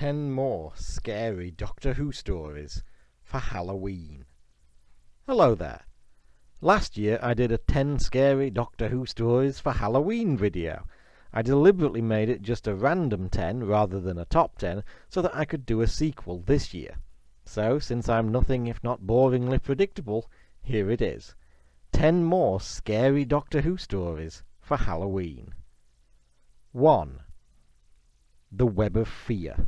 10 more scary Doctor Who stories for Halloween. Hello there. Last year I did a 10 scary Doctor Who stories for Halloween video. I deliberately made it just a random 10 rather than a top 10 so that I could do a sequel this year. So, since I'm nothing if not boringly predictable, here it is. 10 more scary Doctor Who stories for Halloween. 1. The Web of Fear.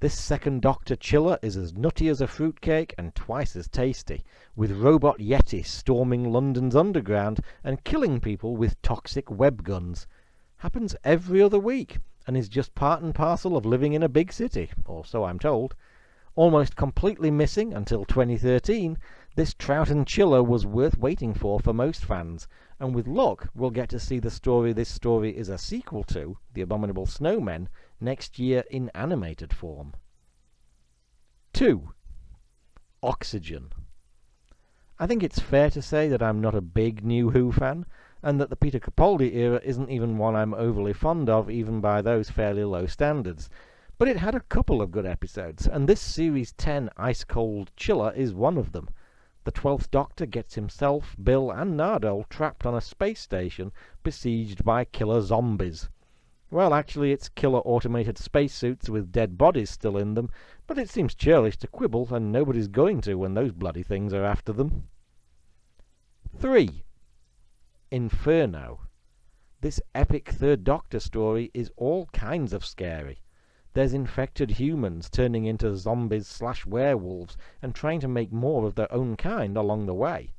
This second Doctor chiller is as nutty as a fruitcake and twice as tasty, with Robot Yeti storming London's underground and killing people with toxic web guns. Happens every other week, and is just part and parcel of living in a big city, or so I'm told. Almost completely missing until 2013, this Troughton chiller was worth waiting for most fans, and with luck we'll get to see the story this story is a sequel to, The Abominable Snowmen, next year in animated form. 2. Oxygen. I think it's fair to say that I'm not a big New Who fan, and that the Peter Capaldi era isn't even one I'm overly fond of, even by those fairly low standards. But it had a couple of good episodes, and this Series 10 ice-cold chiller is one of them. The 12th Doctor gets himself, Bill and Nardole trapped on a space station besieged by killer zombies. Well, actually it's killer automated spacesuits with dead bodies still in them, but it seems churlish to quibble, and nobody's going to when those bloody things are after them. 3. Inferno. This epic Third Doctor story is all kinds of scary. There's infected humans turning into zombies/werewolves and trying to make more of their own kind along the way.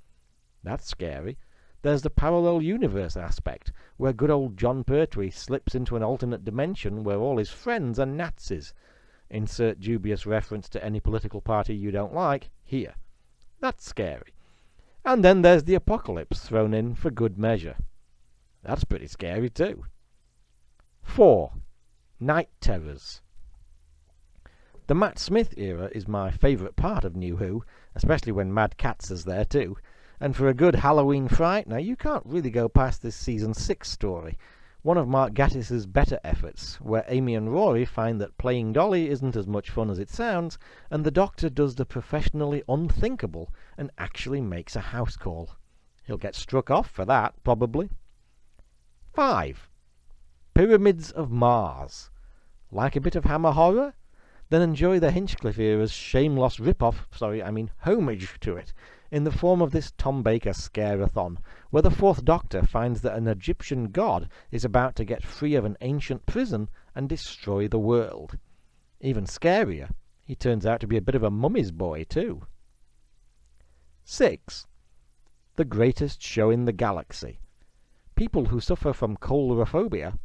That's scary. There's the parallel universe aspect, where good old John Pertwee slips into an alternate dimension where all his friends are Nazis. Insert dubious reference to any political party you don't like here. That's scary. And then there's the apocalypse thrown in for good measure. That's pretty scary too. 4. Night Terrors. The Matt Smith era is my favourite part of New Who, especially when Mad Catz is there too. And for a good Halloween fright, now you can't really go past this Season 6 story, one of Mark Gattis's better efforts, where Amy and Rory find that playing Dolly isn't as much fun as it sounds, and the Doctor does the professionally unthinkable and actually makes a house call. He'll get struck off for that, probably. 5. Pyramids of Mars. Like a bit of Hammer horror? Then enjoy the Hinchcliffe era's shameless homage to it, in the form of this Tom Baker scare-a-thon, where the 4th Doctor finds that an Egyptian god is about to get free of an ancient prison and destroy the world. Even scarier, he turns out to be a bit of a mummy's boy too. 6. The Greatest Show in the Galaxy. People who suffer from coulrophobia,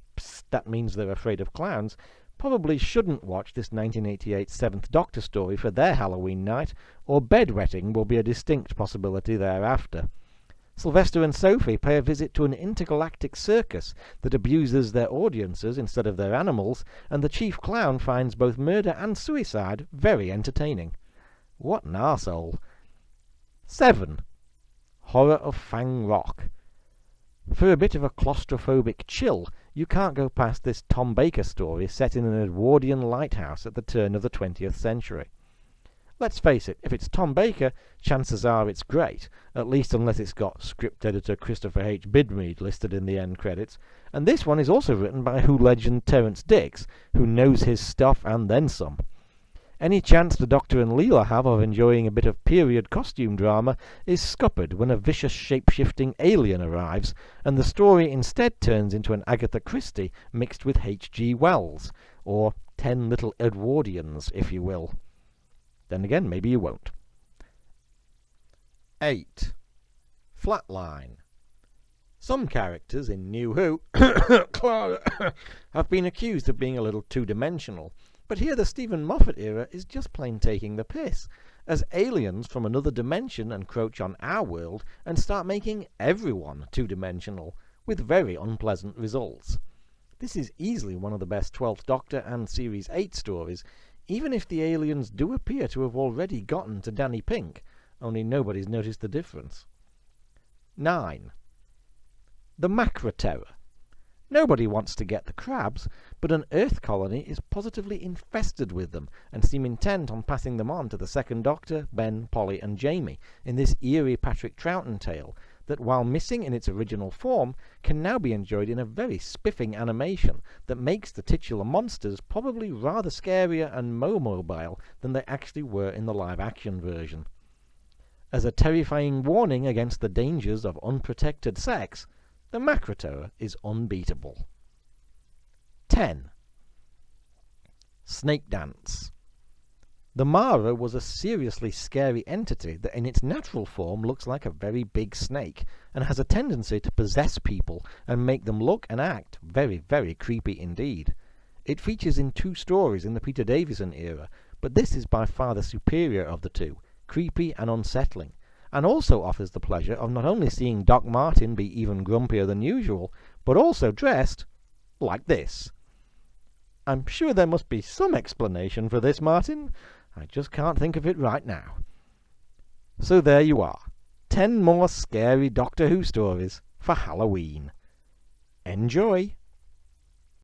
that means they're afraid of clowns, probably shouldn't watch this 1988 7th Doctor story for their Halloween night, or bedwetting will be a distinct possibility thereafter. Sylvester and Sophie pay a visit to an intergalactic circus that abuses their audiences instead of their animals, and the chief clown finds both murder and suicide very entertaining. What an arsehole. 7. Horror of Fang Rock. For a bit of a claustrophobic chill, you can't go past this Tom Baker story set in an Edwardian lighthouse at the turn of the 20th century. Let's face it, if it's Tom Baker, chances are it's great, at least unless it's got script editor Christopher H. Bidmead listed in the end credits, and this one is also written by Who legend Terence Dicks, who knows his stuff and then some. Any chance the Doctor and Leela have of enjoying a bit of period costume drama is scuppered when a vicious shape-shifting alien arrives, and the story instead turns into an Agatha Christie mixed with H.G. Wells, or 10 Little Edwardians, if you will. Then again, maybe you won't. 8. Flatline. Some characters in New Who have been accused of being a little two-dimensional, but here the Stephen Moffat era is just plain taking the piss, as aliens from another dimension encroach on our world and start making everyone two-dimensional, with very unpleasant results. This is easily one of the best 12th Doctor and Series 8 stories, even if the aliens do appear to have already gotten to Danny Pink, only nobody's noticed the difference. 9. The Macra Tower. Nobody wants to get the crabs, but an Earth colony is positively infested with them and seem intent on passing them on to the second Doctor, Ben, Polly and Jamie in this eerie Patrick Troughton tale that, while missing in its original form, can now be enjoyed in a very spiffing animation that makes the titular monsters probably rather scarier and more mobile than they actually were in the live-action version. As a terrifying warning against the dangers of unprotected sex, the Macra Tower is unbeatable. 10. Snake Dance. The Mara was a seriously scary entity that in its natural form looks like a very big snake and has a tendency to possess people and make them look and act very, very creepy indeed. It features in 2 stories in the Peter Davison era, but this is by far the superior of the 2, creepy and unsettling, and also offers the pleasure of not only seeing Doc Martin be even grumpier than usual, but also dressed like this. I'm sure there must be some explanation for this, Martin. I just can't think of it right now. So there you are, 10 more scary Doctor Who stories for Halloween. Enjoy!